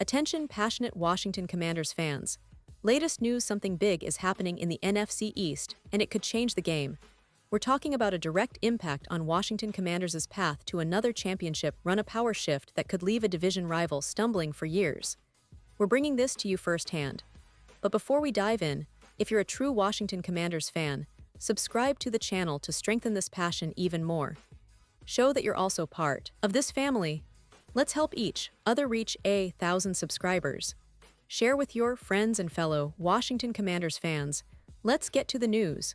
Attention passionate Washington Commanders fans. Latest news: something big is happening in the NFC East, and it could change the game. We're talking about a direct impact on Washington Commanders' path to another championship run, a power shift that could leave a division rival stumbling for years. We're bringing this to you firsthand. But before we dive in, if you're a true Washington Commanders fan, subscribe to the channel to strengthen this passion even more. Show that you're also part of this family. Let's help each other reach 1,000 subscribers. Share with your friends and fellow Washington Commanders fans. Let's get to the news.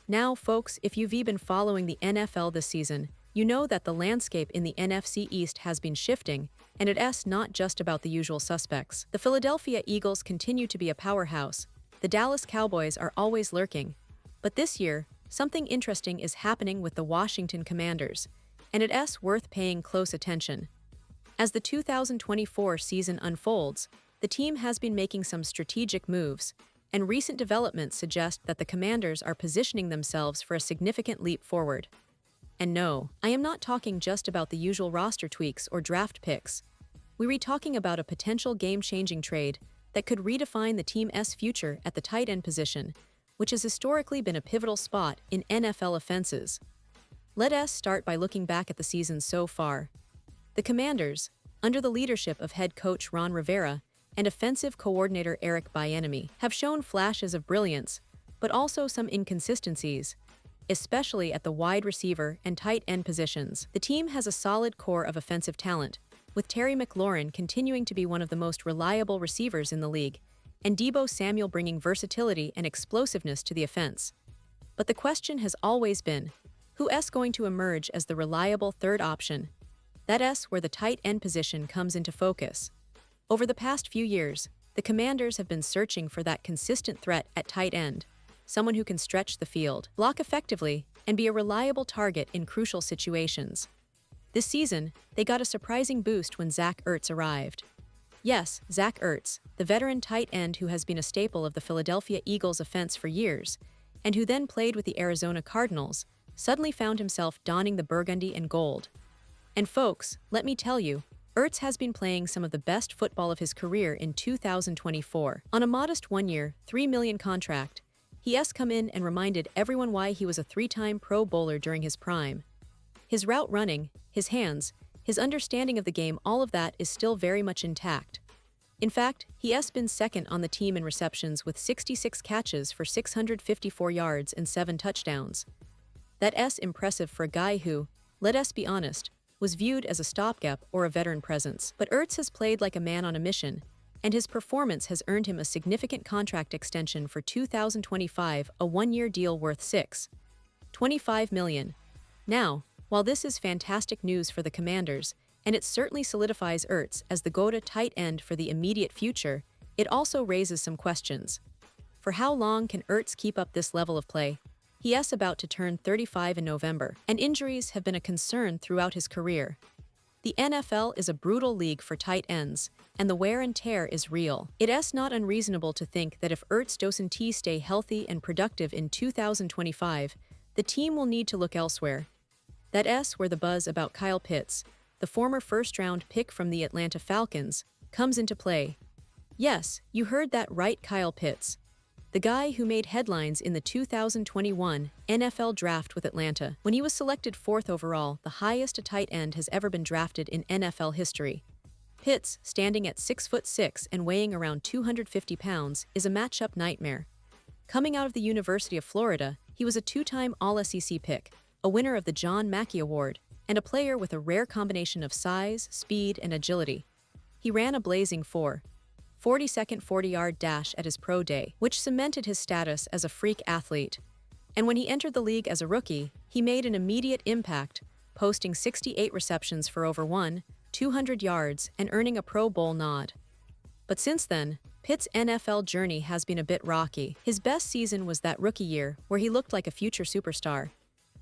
Now, folks, if you've been following the NFL this season, you know that the landscape in the NFC East has been shifting, and it's not just about the usual suspects. The Philadelphia Eagles continue to be a powerhouse. The Dallas Cowboys are always lurking. But this year, something interesting is happening with the Washington Commanders, and it's worth paying close attention. As the 2024 season unfolds, the team has been making some strategic moves, and recent developments suggest that the Commanders are positioning themselves for a significant leap forward. And no, I am not talking just about the usual roster tweaks or draft picks. We're talking about a potential game-changing trade that could redefine the team's future at the tight end position, which has historically been a pivotal spot in NFL offenses. Let us start by looking back at the season so far. The Commanders, under the leadership of head coach Ron Rivera and offensive coordinator Eric Bieniemy, have shown flashes of brilliance, but also some inconsistencies, especially at the wide receiver and tight end positions. The team has a solid core of offensive talent, with Terry McLaurin continuing to be one of the most reliable receivers in the league, and Deebo Samuel bringing versatility and explosiveness to the offense. But the question has always been, who's going to emerge as the reliable third option? That's where the tight end position comes into focus. Over the past few years, the Commanders have been searching for that consistent threat at tight end, someone who can stretch the field, block effectively, and be a reliable target in crucial situations. This season, they got a surprising boost when Zach Ertz arrived. Yes, Zach Ertz, the veteran tight end who has been a staple of the Philadelphia Eagles offense for years, and who then played with the Arizona Cardinals, suddenly found himself donning the burgundy and gold. And folks, let me tell you, Ertz has been playing some of the best football of his career in 2024. On a modest one-year, $3 million contract, he has come in and reminded everyone why he was a three-time Pro Bowler during his prime. His route running, his hands, his understanding of the game, all of that is still very much intact. In fact, he has been second on the team in receptions with 66 catches for 654 yards and 7 touchdowns. That's impressive for a guy who, let us be honest, was viewed as a stopgap or a veteran presence. But Ertz has played like a man on a mission, and his performance has earned him a significant contract extension for 2025, a one-year deal worth $6.25 million. Now, while this is fantastic news for the Commanders, and it certainly solidifies Ertz as the go-to tight end for the immediate future, it also raises some questions. For how long can Ertz keep up this level of play? He is about to turn 35 in November, and injuries have been a concern throughout his career. The NFL is a brutal league for tight ends, and the wear and tear is real. It is not unreasonable to think that if Ertz doesn't stay healthy and productive in 2025, the team will need to look elsewhere. That's where the buzz about Kyle Pitts, the former first-round pick from the Atlanta Falcons, comes into play. Yes, you heard that right, Kyle Pitts. The guy who made headlines in the 2021 NFL Draft with Atlanta when he was selected 4th overall, the highest a tight end has ever been drafted in NFL history. Pitts, standing at 6'6" and weighing around 250 pounds, is a matchup nightmare. Coming out of the University of Florida, he was a 2-time All-SEC pick, a winner of the John Mackey Award, and a player with a rare combination of size, speed, and agility. He ran a blazing 40-second 40-yard dash at his pro day, which cemented his status as a freak athlete. And when he entered the league as a rookie, he made an immediate impact, posting 68 receptions for over 200 yards and earning a Pro Bowl nod. But since then, Pitt's NFL journey has been a bit rocky. His best season was that rookie year, where he looked like a future superstar.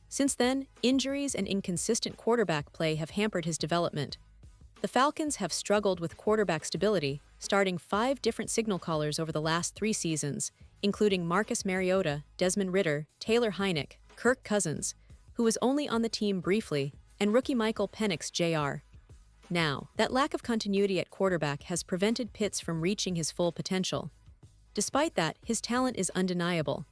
Since then, injuries and inconsistent quarterback play have hampered his development. The Falcons have struggled with quarterback stability, starting 5 different signal callers over the last 3 seasons, including Marcus Mariota, Desmond Ridder, Taylor Heinicke, Kirk Cousins, who was only on the team briefly, and rookie Michael Penix Jr. now. That lack of continuity at quarterback has prevented Pitts from reaching his full potential. Despite that, his talent is undeniable.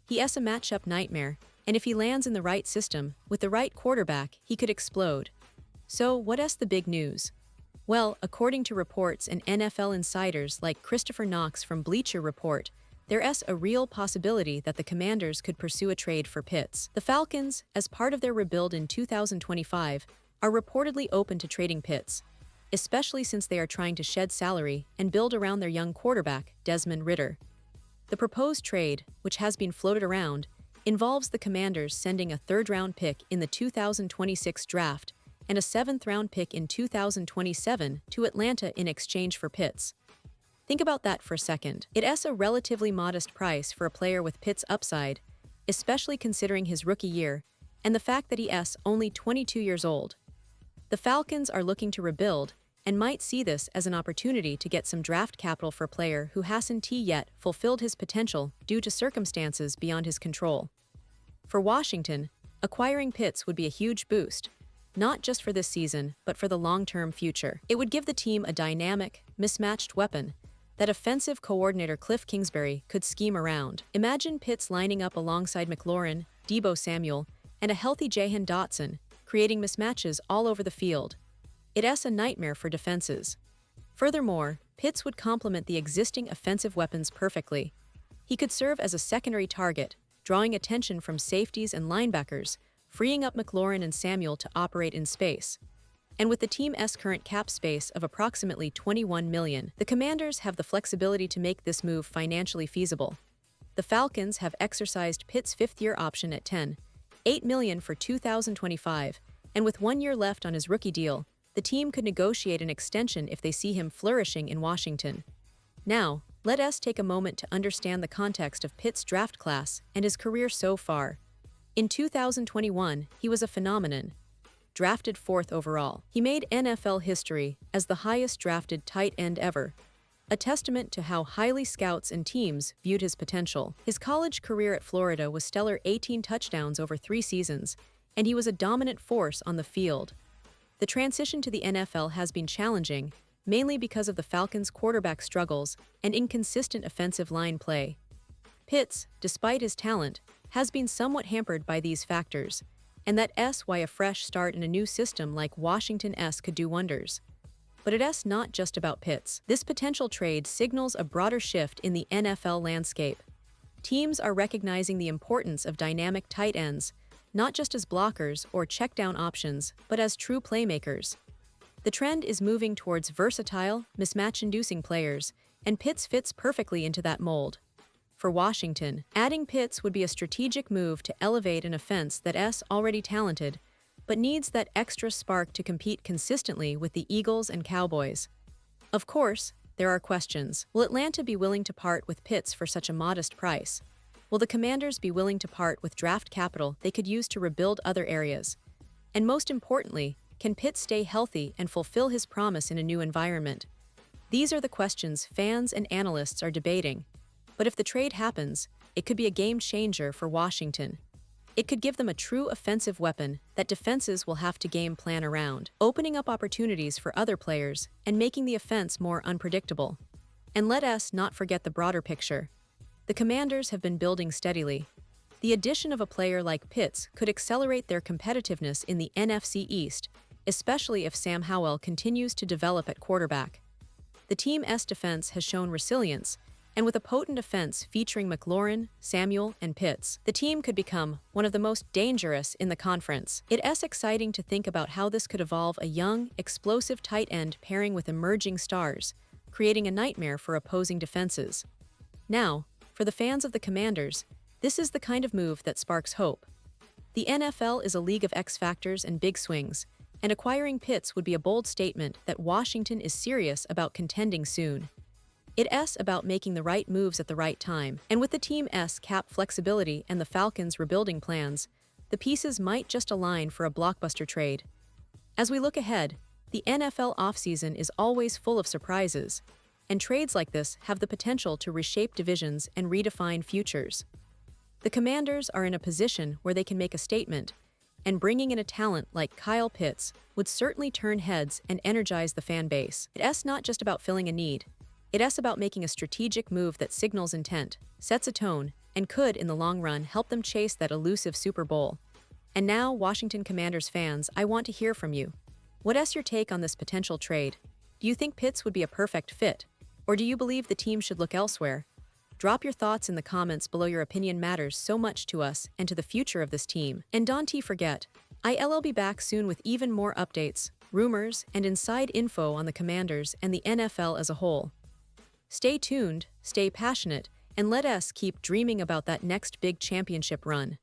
He is a matchup nightmare, and if he lands in the right system, with the right quarterback, he could explode. So, what is the big news? Well, according to reports and NFL insiders like Christopher Knox from Bleacher Report, there is a real possibility that the Commanders could pursue a trade for Pitts. The Falcons, as part of their rebuild in 2025, are reportedly open to trading Pitts, especially since they are trying to shed salary and build around their young quarterback, Desmond Ridder. The proposed trade, which has been floated around, involves the Commanders sending a third-round pick in the 2026 draft and a seventh-round pick in 2027 to Atlanta in exchange for Pitts. Think about that for a second. It is a relatively modest price for a player with Pitts' upside, especially considering his rookie year and the fact that he is only 22 years old. The Falcons are looking to rebuild and might see this as an opportunity to get some draft capital for a player who hasn't yet fulfilled his potential due to circumstances beyond his control. For Washington, acquiring Pitts would be a huge boost, not just for this season, but for the long-term future. It would give the team a dynamic, mismatched weapon that offensive coordinator Cliff Kingsbury could scheme around. Imagine Pitts lining up alongside McLaurin, Deebo Samuel, and a healthy Jahan Dotson, creating mismatches all over the field. It is a nightmare for defenses. Furthermore, Pitts would complement the existing offensive weapons perfectly. He could serve as a secondary target, drawing attention from safeties and linebackers, freeing up McLaurin and Samuel to operate in space. And with the team's current cap space of approximately $21 million, the Commanders have the flexibility to make this move financially feasible. The Falcons have exercised Pitts' fifth-year option at $8 million for 2025, and with 1 year left on his rookie deal, the team could negotiate an extension if they see him flourishing in Washington. Now, let us take a moment to understand the context of Pitts' draft class and his career so far. In 2021, he was a phenomenon. Drafted 4th overall, he made NFL history as the highest drafted tight end ever, a testament to how highly scouts and teams viewed his potential. His college career at Florida was stellar: 18 touchdowns over 3 seasons, and he was a dominant force on the field. The transition to the NFL has been challenging, mainly because of the Falcons' quarterback struggles and inconsistent offensive line play. Pitts, despite his talent, has been somewhat hampered by these factors, and that is why a fresh start in a new system like Washington's could do wonders. But it is not just about Pitts. This potential trade signals a broader shift in the NFL landscape. Teams are recognizing the importance of dynamic tight ends, not just as blockers or check-down options, but as true playmakers. The trend is moving towards versatile, mismatch-inducing players, and Pitts fits perfectly into that mold. For Washington, adding Pitts would be a strategic move to elevate an offense that is already talented, but needs that extra spark to compete consistently with the Eagles and Cowboys. Of course, there are questions. Will Atlanta be willing to part with Pitts for such a modest price? Will the Commanders be willing to part with draft capital they could use to rebuild other areas? And most importantly, can Pitts stay healthy and fulfill his promise in a new environment? These are the questions fans and analysts are debating. But if the trade happens, it could be a game changer for Washington. It could give them a true offensive weapon that defenses will have to game plan around, opening up opportunities for other players and making the offense more unpredictable. And let us not forget the broader picture. The Commanders have been building steadily. The addition of a player like Pitts could accelerate their competitiveness in the NFC East, especially if Sam Howell continues to develop at quarterback. The team's defense has shown resilience, and with a potent offense featuring McLaurin, Samuel, and Pitts, the team could become one of the most dangerous in the conference. It is exciting to think about how this could evolve: a young, explosive tight end pairing with emerging stars, creating a nightmare for opposing defenses. Now, for the fans of the Commanders, this is the kind of move that sparks hope. The NFL is a league of X factors and big swings, and acquiring Pitts would be a bold statement that Washington is serious about contending soon. It is about making the right moves at the right time, and with the team's cap flexibility and the Falcons' rebuilding plans, the pieces might just align for a blockbuster trade. As we look ahead, the NFL offseason is always full of surprises, and trades like this have the potential to reshape divisions and redefine futures. The Commanders are in a position where they can make a statement, and bringing in a talent like Kyle Pitts would certainly turn heads and energize the fan base. It's not just about filling a need. It's about making a strategic move that signals intent, sets a tone, and could, in the long run, help them chase that elusive Super Bowl. And now, Washington Commanders fans, I want to hear from you. What's your take on this potential trade? Do you think Pitts would be a perfect fit? Or do you believe the team should look elsewhere? Drop your thoughts in the comments below. Your opinion matters so much to us and to the future of this team. And don't forget, I'll be back soon with even more updates, rumors, and inside info on the Commanders and the NFL as a whole. Stay tuned, stay passionate, and let us keep dreaming about that next big championship run.